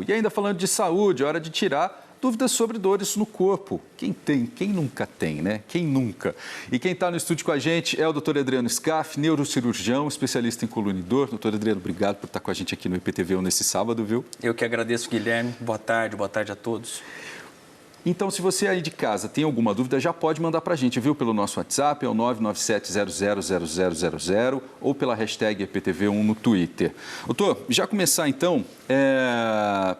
E ainda falando de saúde, é hora de tirar dúvidas sobre dores no corpo. Quem tem? Quem nunca tem, né? Quem nunca? E quem está no estúdio com a gente é o Dr. Adriano Scaff, neurocirurgião, especialista em coluna e dor. Dr. Adriano, obrigado por estar com a gente aqui no IPTV nesse sábado, viu? Eu que agradeço, Guilherme. Boa tarde a todos. Então, se você aí de casa tem alguma dúvida, já pode mandar para a gente, viu? Pelo nosso WhatsApp, é o 997000000 ou pela hashtag IPTV1 no Twitter. Doutor, já começar então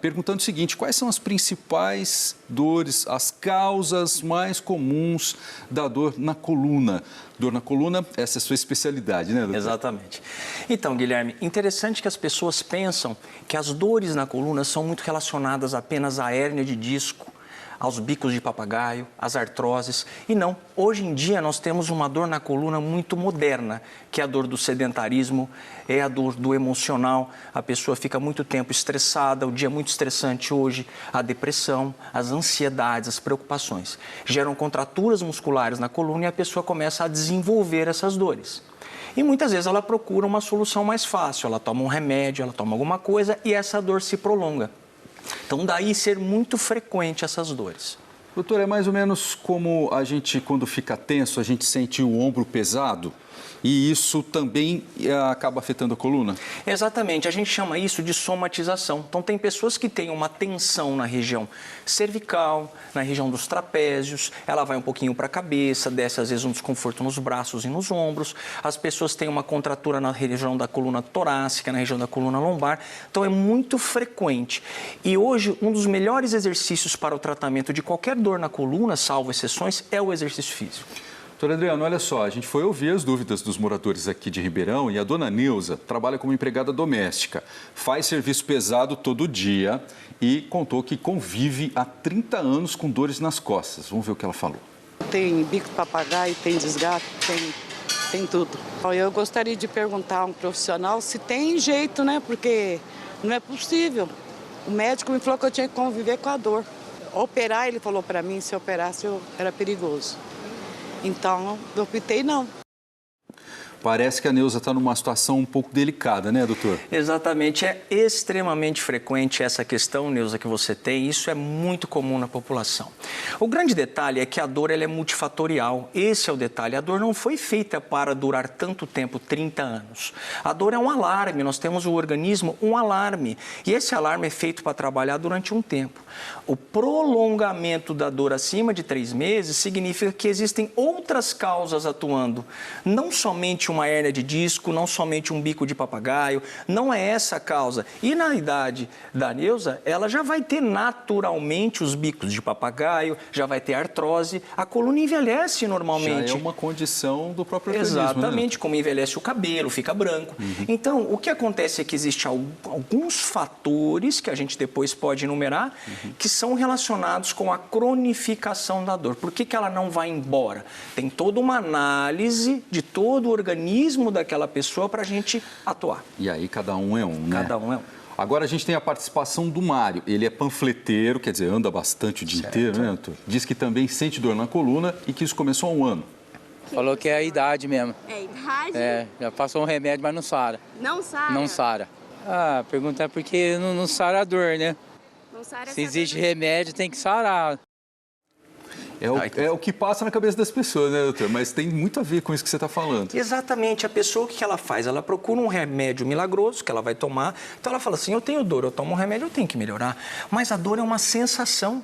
perguntando o seguinte, quais são as principais dores, as causas mais comuns da dor na coluna? Dor na coluna, essa é a sua especialidade, né, doutor? Exatamente. Então, Guilherme, interessante que as pessoas pensam que as dores na coluna são muito relacionadas apenas à hérnia de disco, aos bicos de papagaio, às artroses. E não, hoje em dia nós temos uma dor na coluna muito moderna, que é a dor do sedentarismo, é a dor do emocional. A pessoa fica muito tempo estressada, o dia é muito estressante hoje, a depressão, as ansiedades, as preocupações. Geram contraturas musculares na coluna e a pessoa começa a desenvolver essas dores. E muitas vezes ela procura uma solução mais fácil, ela toma um remédio, ela toma alguma coisa e essa dor se prolonga. Então, daí ser muito frequente essas dores. Doutor, é mais ou menos como a gente, quando fica tenso, a gente sente o ombro pesado e isso também acaba afetando a coluna? Exatamente, a gente chama isso de somatização. Então, tem pessoas que têm uma tensão na região cervical, na região dos trapézios, ela vai um pouquinho para a cabeça, desce às vezes um desconforto nos braços e nos ombros. As pessoas têm uma contratura na região da coluna torácica, na região da coluna lombar. Então, é muito frequente. E hoje, um dos melhores exercícios para o tratamento de qualquer dor na coluna, salvo exceções, é o exercício físico. Doutor Adriano, olha só, a gente foi ouvir as dúvidas dos moradores aqui de Ribeirão e a dona Neuza trabalha como empregada doméstica, faz serviço pesado todo dia e contou que convive há 30 anos com dores nas costas. Vamos ver o que ela falou. Tem bico de papagaio, tem desgaste, tem tudo. Eu gostaria de perguntar a um profissional se tem jeito, né? Porque não é possível. O médico me falou que eu tinha que conviver com a dor. Operar, ele falou para mim, se operasse era perigoso. Então, eu optei não. Parece que a Neuza está numa situação um pouco delicada, né, doutor? Exatamente, é extremamente frequente essa questão, Neuza, que você tem, isso é muito comum na população. O grande detalhe é que a dor ela é multifatorial, esse é o detalhe, a dor não foi feita para durar tanto tempo, 30 anos. A dor é um alarme, nós temos o organismo um alarme, e esse alarme é feito para trabalhar durante um tempo. O prolongamento da dor acima de 3 meses significa que existem outras causas atuando, não somente uma hérnia de disco, não somente um bico de papagaio, não é essa a causa. E na idade da Neuza, ela já vai ter naturalmente os bicos de papagaio, já vai ter artrose, a coluna envelhece normalmente. Já é uma condição do próprio organismo, exatamente, né? Como envelhece o cabelo, fica branco. Então, o que acontece é que existem alguns fatores que a gente depois pode enumerar, que são relacionados com a cronificação da dor. Por que ela não vai embora? Tem toda uma análise de todo o organismo daquela pessoa para a gente atuar. E aí cada um é um, né? Cada um é um. Agora a gente tem a participação do Mário. Ele é panfleteiro, quer dizer, anda bastante o dia inteiro, né, doutor? Diz que também sente dor na coluna e que isso começou há um ano. Falou que é a idade mesmo. É a idade? É, já passou um remédio, mas não sara. Não sara? Não sara. Ah, pergunta é porque não sara a dor, né? Não sara. Se existe remédio, tem que sarar. É o que passa na cabeça das pessoas, né, doutor? Mas tem muito a ver com isso que você está falando. Exatamente. A pessoa, o que ela faz? Ela procura um remédio milagroso que ela vai tomar. Então, ela fala assim, eu tenho dor, eu tomo um remédio, eu tenho que melhorar. Mas a dor é uma sensação.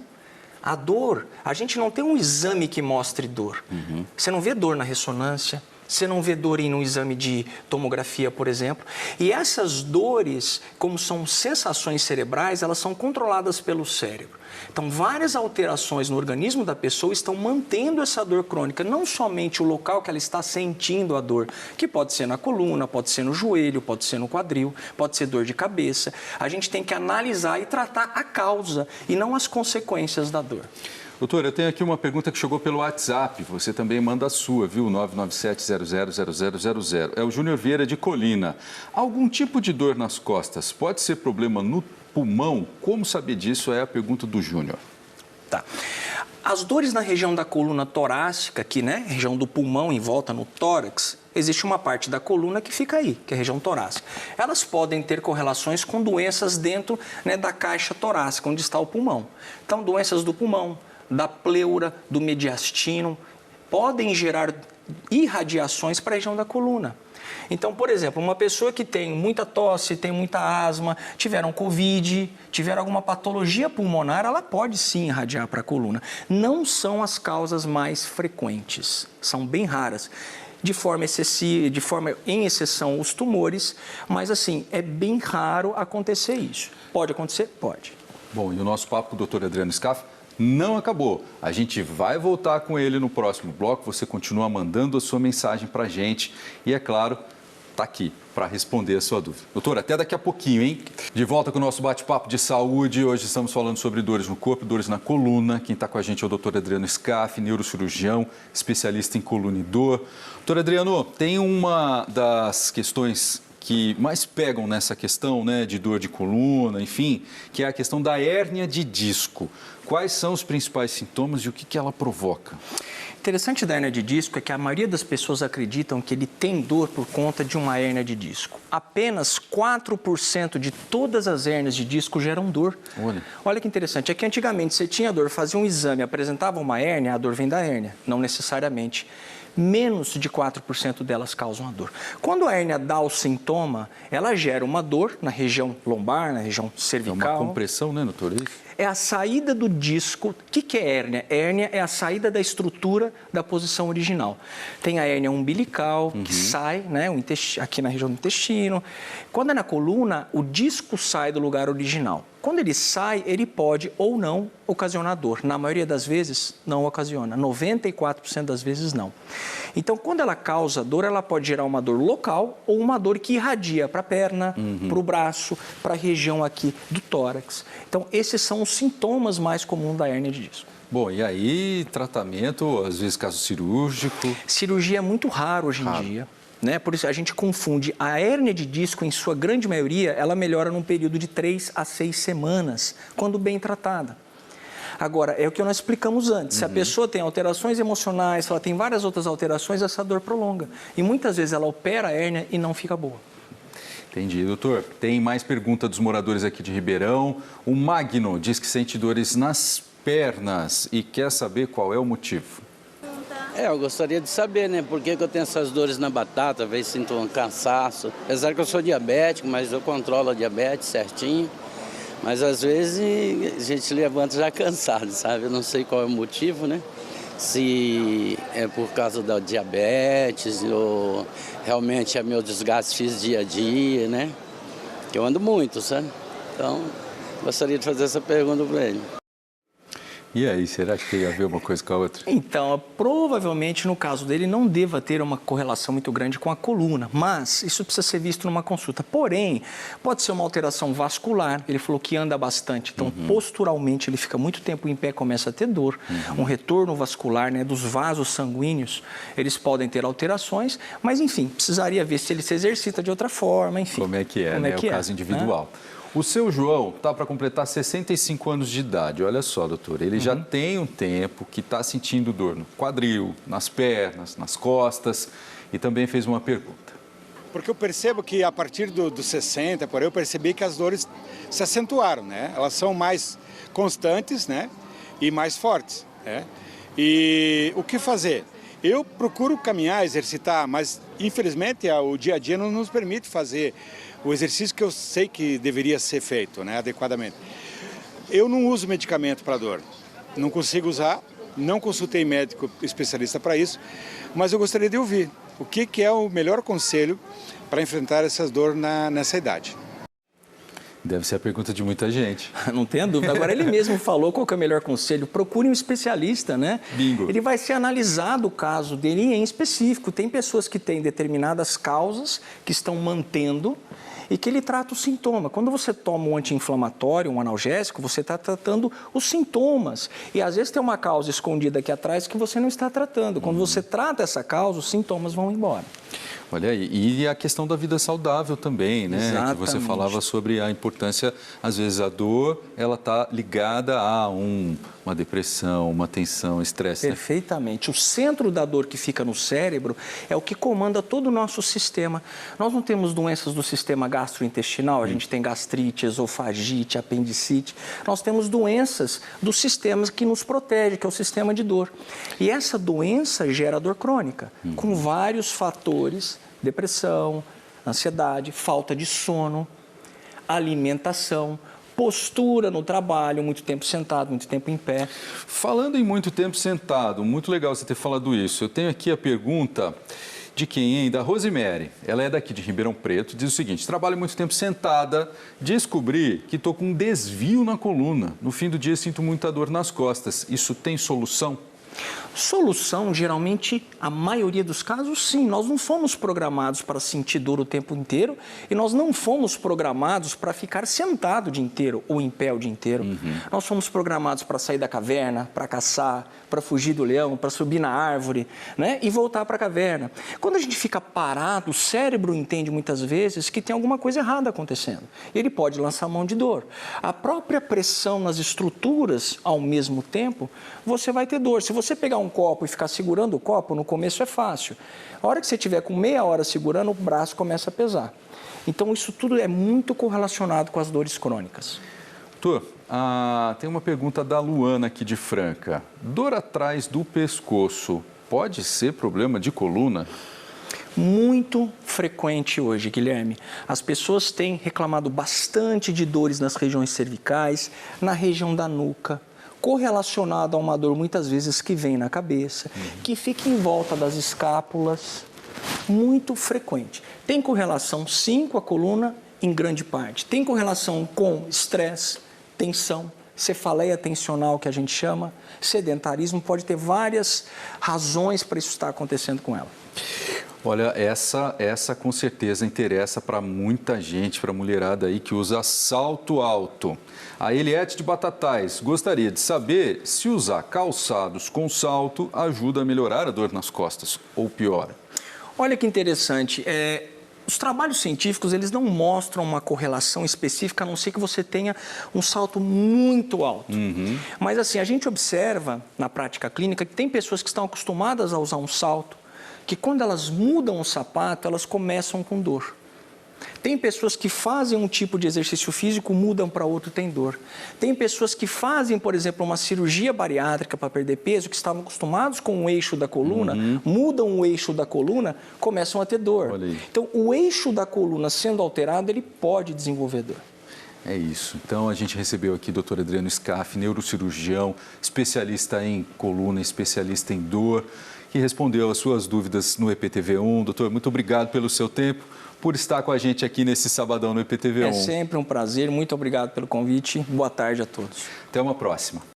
A dor, a gente não tem um exame que mostre dor. Você não vê dor na ressonância. Você não vê dor em um exame de tomografia, por exemplo. E essas dores, como são sensações cerebrais, elas são controladas pelo cérebro. Então, várias alterações no organismo da pessoa estão mantendo essa dor crônica, não somente o local que ela está sentindo a dor, que pode ser na coluna, pode ser no joelho, pode ser no quadril, pode ser dor de cabeça. A gente tem que analisar e tratar a causa e não as consequências da dor. Doutor, eu tenho aqui uma pergunta que chegou pelo WhatsApp. Você também manda a sua, viu? 997000000. É o Júnior Vieira de Colina. Algum tipo de dor nas costas pode ser problema no pulmão? Como saber disso? É a pergunta do Júnior. Tá. As dores na região da coluna torácica, aqui, né, região do pulmão em volta no tórax, existe uma parte da coluna que fica aí, que é a região torácica. Elas podem ter correlações com doenças dentro, né, da caixa torácica, onde está o pulmão. Então, doenças do pulmão, da pleura, do mediastino, podem gerar irradiações para a região da coluna. Então, por exemplo, uma pessoa que tem muita tosse, tem muita asma, tiveram Covid, tiveram alguma patologia pulmonar, ela pode sim irradiar para a coluna. Não são as causas mais frequentes, são bem raras. De forma excessiva, em exceção os tumores, mas assim, é bem raro acontecer isso. Pode acontecer? Pode. Bom, e o nosso papo com o Dr. Adriano Scaff não acabou. A gente vai voltar com ele no próximo bloco. Você continua mandando a sua mensagem para a gente e, é claro, está aqui para responder a sua dúvida. Doutor, até daqui a pouquinho, hein? De volta com o nosso bate-papo de saúde. Hoje estamos falando sobre dores no corpo, dores na coluna. Quem está com a gente é o Dr. Adriano Scaff, neurocirurgião, especialista em coluna e dor. Doutor Adriano, tem uma das questões que mais pegam nessa questão, né, de dor de coluna, enfim, que é a questão da hérnia de disco. Quais são os principais sintomas e o que ela provoca? Interessante da hérnia de disco é que a maioria das pessoas acreditam que ele tem dor por conta de uma hérnia de disco. Apenas 4% de todas as hérnias de disco geram dor. Olha que interessante, é que antigamente você tinha dor, fazia um exame, apresentava uma hérnia, a dor vem da hérnia, não necessariamente. Menos de 4% delas causam a dor. Quando a hérnia dá o sintoma, ela gera uma dor na região lombar, na região cervical. É uma compressão, né, doutor? É a saída do disco. O que é hérnia? Hérnia é a saída da estrutura da posição original. Tem a hérnia umbilical, que sai, né, aqui na região do intestino. Quando é na coluna, o disco sai do lugar original. Quando ele sai, ele pode ou não ocasionar dor. Na maioria das vezes, não ocasiona. 94% das vezes, não. Então, quando ela causa dor, ela pode gerar uma dor local ou uma dor que irradia para a perna, para o braço, para a região aqui do tórax. Então, esses são os sintomas mais comuns da hérnia de disco. Bom, e aí, tratamento, às vezes caso cirúrgico? Cirurgia é muito raro hoje em dia. Né? Por isso a gente confunde. A hérnia de disco, em sua grande maioria, ela melhora num período de 3 a 6 semanas, quando bem tratada. Agora, é o que nós explicamos antes. Se a pessoa tem alterações emocionais, se ela tem várias outras alterações, essa dor prolonga. E muitas vezes ela opera a hérnia e não fica boa. Entendi, doutor. Tem mais pergunta dos moradores aqui de Ribeirão. O Magno diz que sente dores nas pernas e quer saber qual é o motivo. Eu gostaria de saber, né, por que eu tenho essas dores na batata, às vezes sinto um cansaço. Apesar que eu sou diabético, mas eu controlo a diabetes certinho. Mas às vezes a gente se levanta já cansado, sabe? Eu não sei qual é o motivo, né? Se é por causa da diabetes ou realmente é meu desgaste físico dia a dia, né? Eu ando muito, sabe? Então, gostaria de fazer essa pergunta para ele. E aí, será que tem a ver uma coisa com a outra? Então, provavelmente no caso dele não deva ter uma correlação muito grande com a coluna, mas isso precisa ser visto numa consulta. Porém, pode ser uma alteração vascular, ele falou que anda bastante, então posturalmente ele fica muito tempo em pé, começa a ter dor, um retorno vascular, né, dos vasos sanguíneos, eles podem ter alterações, mas enfim, precisaria ver se ele se exercita de outra forma, enfim. Como é que é, né? É o caso individual. O seu João está para completar 65 anos de idade. Olha só, doutor, ele já tem um tempo que está sentindo dor no quadril, nas pernas, nas costas e também fez uma pergunta. Porque eu percebo que a partir dos 60, por aí, eu percebi que as dores se acentuaram, né? Elas são mais constantes, né? E mais fortes, né? E o que fazer? Eu procuro caminhar, exercitar, mas infelizmente o dia a dia não nos permite fazer o exercício que eu sei que deveria ser feito, né, adequadamente. Eu não uso medicamento para dor, não consigo usar, não consultei médico especialista para isso, mas eu gostaria de ouvir o que é o melhor conselho para enfrentar essas dores nessa idade. Deve ser a pergunta de muita gente. Não tenha dúvida. Agora, ele mesmo falou qual que é o melhor conselho. Procure um especialista, né? Bingo. Ele vai ser analisado o caso dele em específico. Tem pessoas que têm determinadas causas que estão mantendo e que ele trata o sintoma. Quando você toma um anti-inflamatório, um analgésico, você está tratando os sintomas. E às vezes tem uma causa escondida aqui atrás que você não está tratando. Quando você trata essa causa, os sintomas vão embora. Olha aí, e a questão da vida saudável também, né? Exatamente. Que você falava sobre a importância, às vezes a dor, ela está ligada a uma depressão, uma tensão, estresse, né? Perfeitamente. O centro da dor que fica no cérebro é o que comanda todo o nosso sistema. Nós não temos doenças do sistema gastrointestinal, a gente tem gastrite, esofagite, apendicite. Nós temos doenças dos sistemas que nos protege, que é o sistema de dor. E essa doença gera dor crônica, com vários fatores: depressão, ansiedade, falta de sono, alimentação, postura no trabalho, muito tempo sentado, muito tempo em pé. Falando em muito tempo sentado, muito legal você ter falado isso. Eu tenho aqui a pergunta de quem, hein? Da Rosemary. Ela é daqui de Ribeirão Preto, diz o seguinte: trabalho muito tempo sentada, descobri que estou com um desvio na coluna. No fim do dia sinto muita dor nas costas. Isso tem solução? Solução, geralmente, a maioria dos casos, sim. Nós não fomos programados para sentir dor o tempo inteiro e nós não fomos programados para ficar sentado o dia inteiro ou em pé o dia inteiro. Nós fomos programados para sair da caverna, para caçar, para fugir do leão, para subir na árvore, né? E voltar para a caverna. Quando a gente fica parado, o cérebro entende muitas vezes que tem alguma coisa errada acontecendo. Ele pode lançar mão de dor. A própria pressão nas estruturas, ao mesmo tempo, você vai ter dor. Se você pegar um copo e ficar segurando o copo, no começo é fácil. A hora que você estiver com meia hora segurando, o braço começa a pesar. Então, isso tudo é muito correlacionado com as dores crônicas. Doutor, tem uma pergunta da Luana aqui de Franca. Dor atrás do pescoço pode ser problema de coluna? Muito frequente hoje, Guilherme. As pessoas têm reclamado bastante de dores nas regiões cervicais, na região da nuca, correlacionado a uma dor muitas vezes que vem na cabeça, que fica em volta das escápulas, muito frequente. Tem correlação sim com a coluna em grande parte, tem correlação com estresse, tensão, cefaleia tensional que a gente chama, sedentarismo, pode ter várias razões para isso estar acontecendo com ela. Olha, essa com certeza interessa para muita gente, para a mulherada aí que usa salto alto. A Eliette de Batatais gostaria de saber se usar calçados com salto ajuda a melhorar a dor nas costas ou piora. Olha que interessante, os trabalhos científicos eles não mostram uma correlação específica, a não ser que você tenha um salto muito alto. Mas assim, a gente observa na prática clínica que tem pessoas que estão acostumadas a usar um salto, que quando elas mudam o sapato, elas começam com dor. Tem pessoas que fazem um tipo de exercício físico, mudam para outro, tem dor. Tem pessoas que fazem, por exemplo, uma cirurgia bariátrica para perder peso, que estavam acostumados com o eixo da coluna, mudam o eixo da coluna, começam a ter dor. Então, o eixo da coluna sendo alterado, ele pode desenvolver dor. É isso. Então, a gente recebeu aqui o Dr. Adriano Scaff, neurocirurgião, especialista em coluna, especialista em dor, que respondeu as suas dúvidas no EPTV1. Doutor, muito obrigado pelo seu tempo, por estar com a gente aqui nesse sabadão no EPTV1. É sempre um prazer, muito obrigado pelo convite. Boa tarde a todos. Até uma próxima.